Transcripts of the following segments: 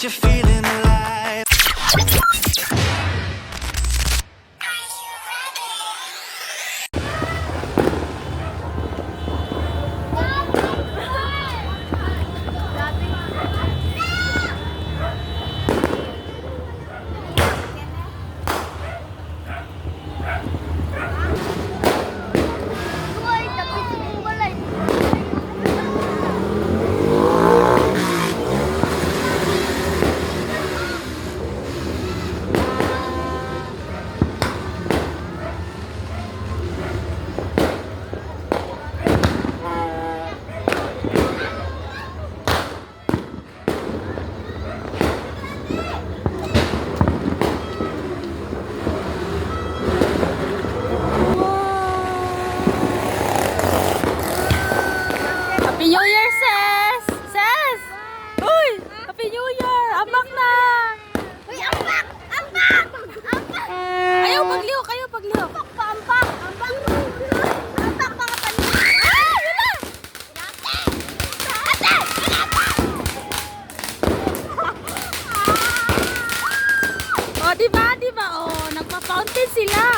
you're feeling alive. Happy New Year, sis! Sis! Uy! Happy New Year! Ambak na! Uy, ambak! Ambak! Ambak! Ayaw, pagliw! Kayo, pagliw! Ambak pa, ambak! Ambak! Ambak mga panin! Ah! Yun na! Ate! O, diba? Diba? O, nagpa-fountain sila.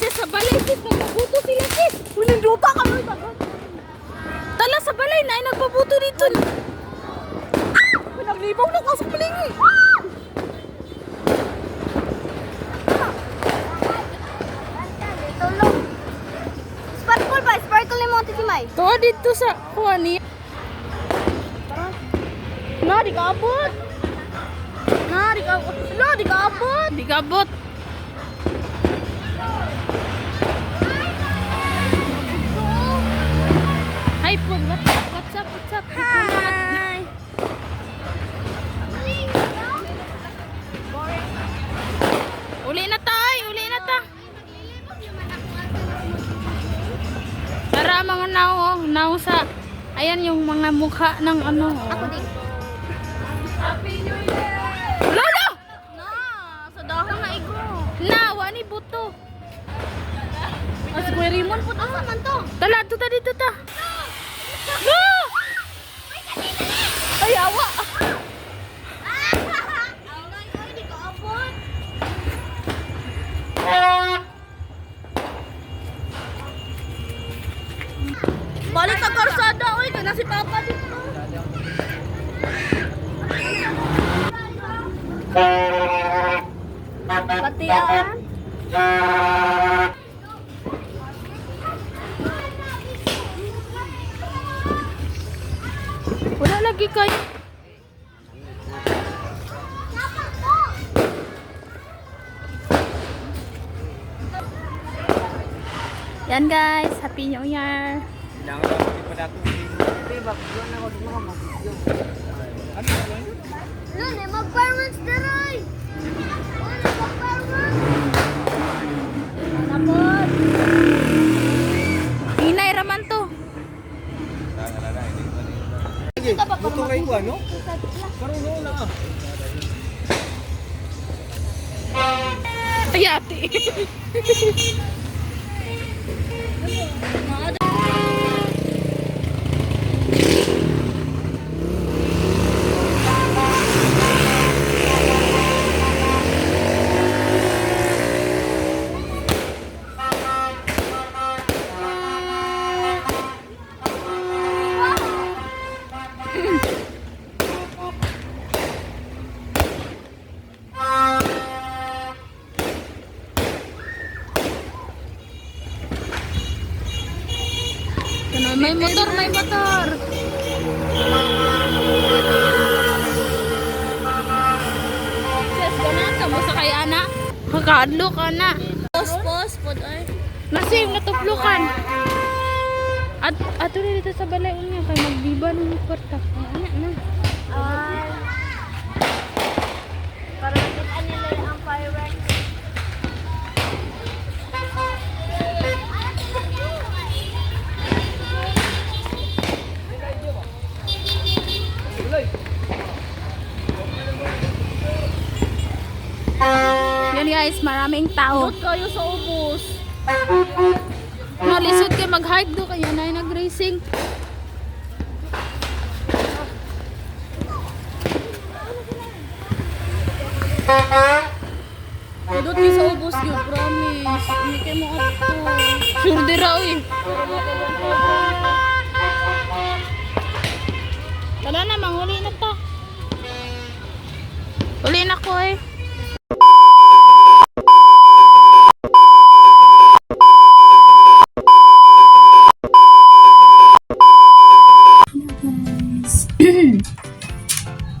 Sis, sa balay, sis. Nagpabuto sila, sis. Uling lupa ka, uy, bago. Tala, sa balay na ay nagpabuto dito. Naglibaw na ka sa palingi. Tulog! Sparkle ba? Sparkle ni Monte Timay. To, dito sa kuwani. Na, di ka abot. Na, di ka abot. Lo, di ka abot. Di ka abot. Hi, Pug. What's up? What's up? Hi! Uli na ta, ay. Uli na ta. Tara, mga now sa... Ayan yung mga mukha ng ano. Ako din. Lolo! Na! Sa dahon na iko. Na, wani buto. As Kuya Raymond po. Asa man to? Tala, dito dito ta. No! Ay, awa. Ay, di ka abot. Balik ka karsada, oy. Kana si Papa dito. Batian. Wala lagi kayo. Yan guys, Happy New Year. Lune, mag-parents daray. Mag-parents. Napod. Inay raman to. Buto kayo ko ano? Karuno na. Ay, ate. May motor, may motor. Sis, gana ka mo sa kay ana. Kakadlo ka na. Pos, pod ay. Nasave na tuplukan. At ato na dito sa balay unya kay magbiba ng kwarta. Ana na. Ay. Para makita nila ang fireworks. Yan guys, maraming tao. Dot kayo sa ubos. Nalisod kayo mag-hike do kaya na nag-racing. Pudot ni sa ubos yun, promise. Hindi kayo mo ato. Sure di raw eh. Wala na, manghuli na ta. Uli na ko eh.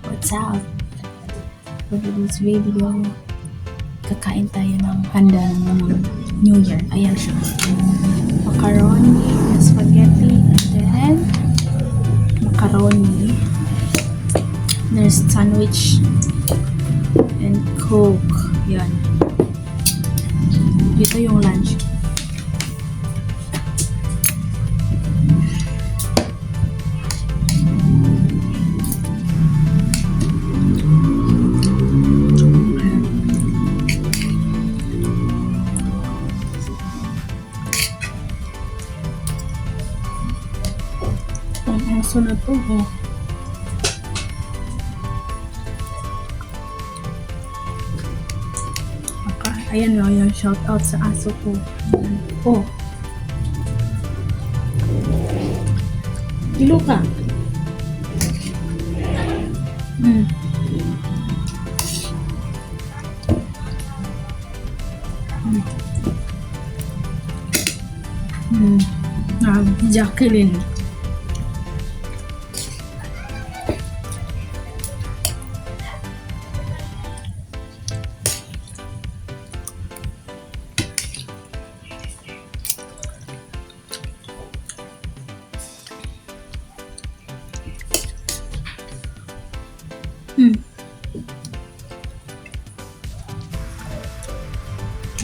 What's up? For this video, kakain tayo ng handa ng New Year. Ayan siya. Macaroni, spaghetti, and then macaroni. There's sandwich and Coke. Yan. Ito yung lunch. Ang aso na to, oh. Ayan o, yung shout out sa aso ko. Ayan. Oh. Kilo ka. Jacqueline.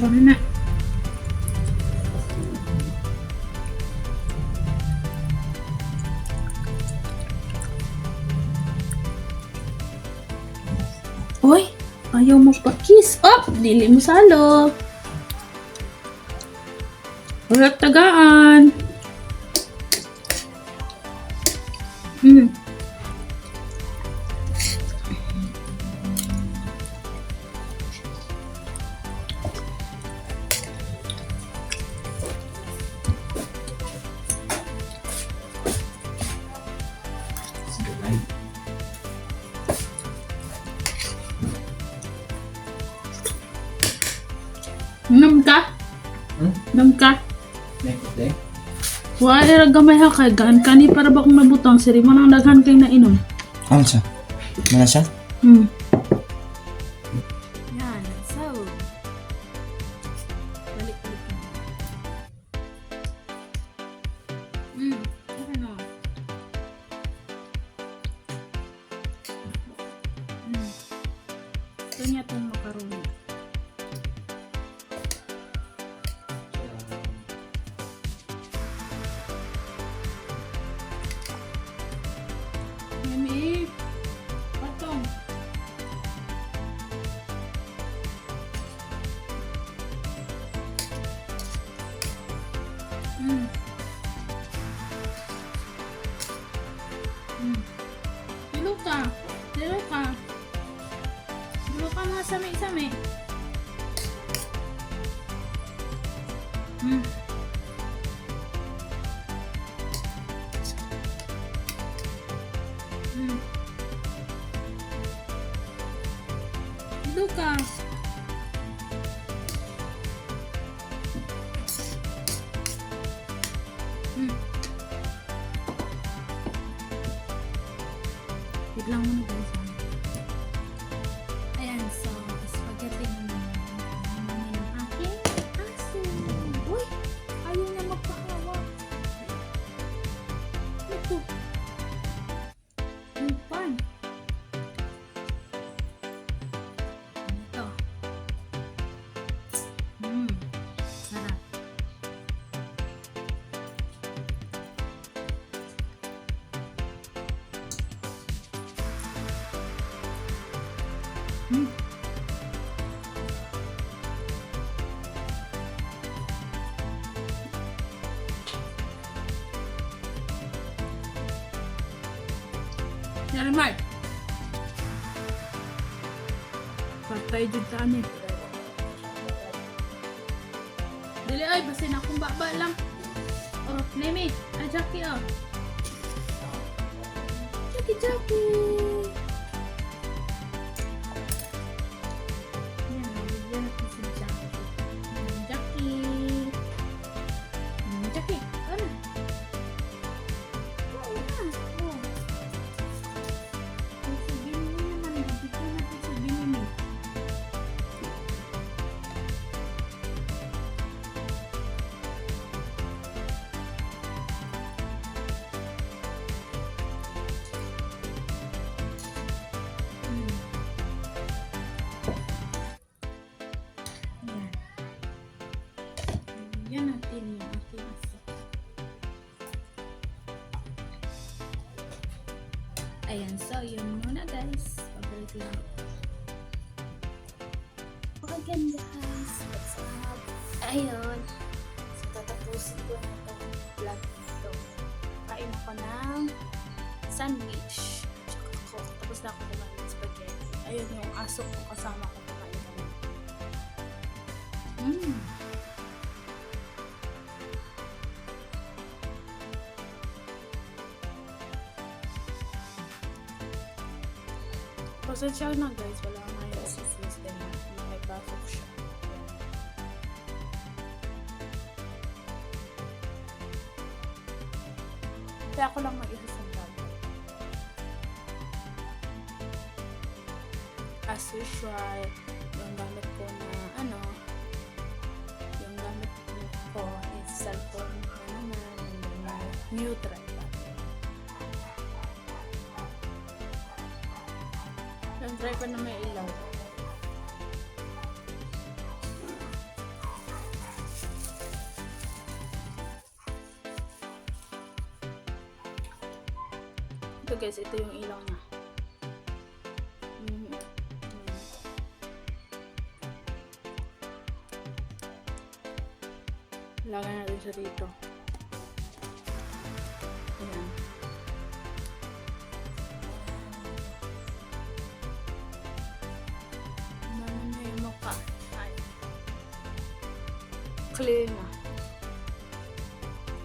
Ano na? Uy! Ayaw magpa-kiss up! Dili mo salo! Walang tagaan! Nam ka? Nam ka? Wala ira gamay ha kay gaan kani para ba kung nabutang siri mo nang daghan kay nainom. Ano siya? Mana siya? Yan, so balik. Okay na. Ito niya itong macaroni. Mami, patong. Dilo ka. Dilo ka. Dilo ka mga sami-sami. Dilo ka. Wait lang muna guys. Ayan, so spaghetti naman ng aking aso. Uy! Ayaw niya magpahawak. Ito. Ang pan. Ito. Sarap. Yan, Mark. Patay jud ta ani. Dili ay basin akong baba lang. Oh, Nemi, ay Jackie oh. Jackie. Yan, bigyan natin si Jackie. Jackie, ano? Oo na. Oh. Si Binimi naman, bigyan natin si Binimi. Yan. Yan natin yung ating aso. Ayan, so yun muna guys. Pabalik lang. Okay guys, what's up? Ayun. So, tatapusin ko na itong vlog nito. Kain ako ng sandwich. Tsaka coke. Tapos na ako kumain ng spaghetti. Ayun yung aso ko kasama ko kumain naman. Pasensya na guys, wala nga yung assistance din na may pasok siya. Kaya ako lang mag-isa sa vlog. As usual, yung gamit ko na yung gamit ko is cellphone ko naman, na neutral. Yung tripod na may ilaw. Ito guys, ito yung ilaw niya. Lagay natin siya dito. Ayan. Ano na yung mukha? Ay. Clear na.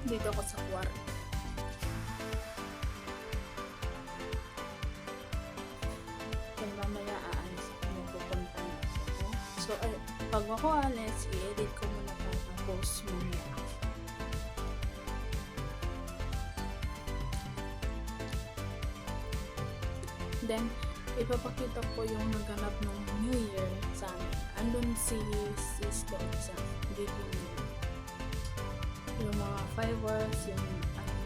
Dito ako sa kwarto. Then mamaya aalis ako magpupunta na ako. So, pag ako alis, i-edit ko muna para post mamaya. Then, ipapakita ko yung naganap ng New Year sa amin. Andun si sis doon sa video niya. Yung mga fireworks, yung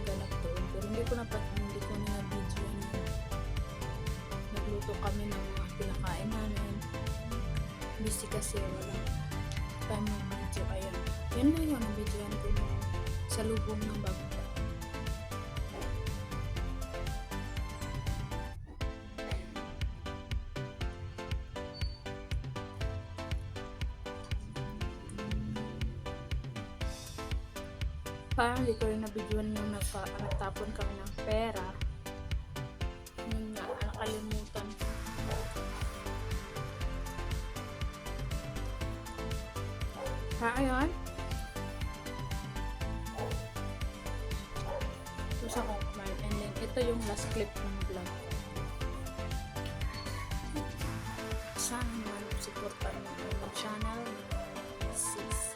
ganap doon. Pero hindi ko na video niya. Nagluto kami ng mga pinakain namin. Busy kasi walang time ng video. Ayan. Yan na yun ang video ko ng salubong ng bago. Parang hindi ko rin na-videoan yung nagtapon kami ng pera. Yun nga, nakalimutan. Ayun. Tapos ako kumain. And then, ito yung last clip ng vlog ko. Sana naman supportan mo yung channel. Sis.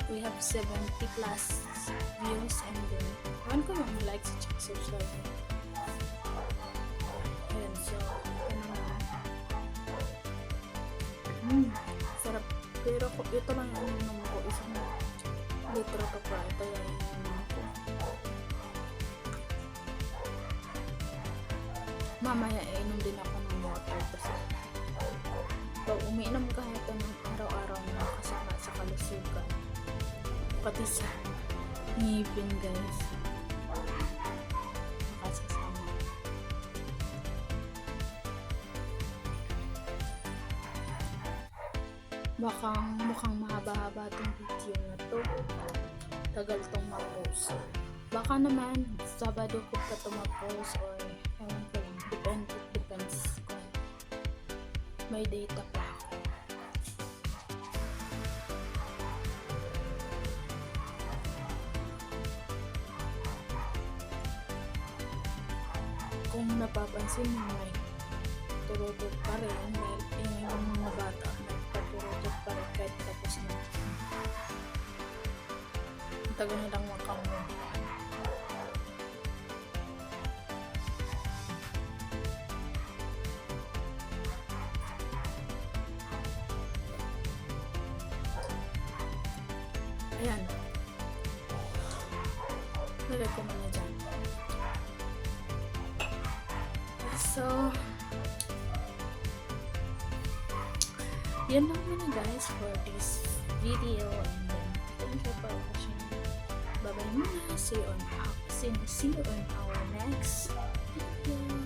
We have 70 plus views and then ewan ko yung likes at subscribe. Ayan, so ito naman. Sarap. Pero ito lang yung inom ko. Isang litro to pa. Ito yung inom ko. Mamaya inom din ako ng water kasi pag umiinom ka ito ng araw-araw na kasama sa kalusugan. Pati sa ngipin guys. Makasasama. Mukhang mahaba-haba itong video na to. Tagal itong ma-post. Baka naman, Sabado ko pa ito ma-post or ewan ko lang. Depends. may data pa ako. Kung napapansin mo, may turutut pa rin, may ingay ng mga bata, nagpaturutut pa rin kahit tapos na. Ang tagal nilang makamove. Ayan. Lagay ko muna dyan. So, yun lang muna guys for this video, and then thank you for watching. Bye bye muna. See you on our next video.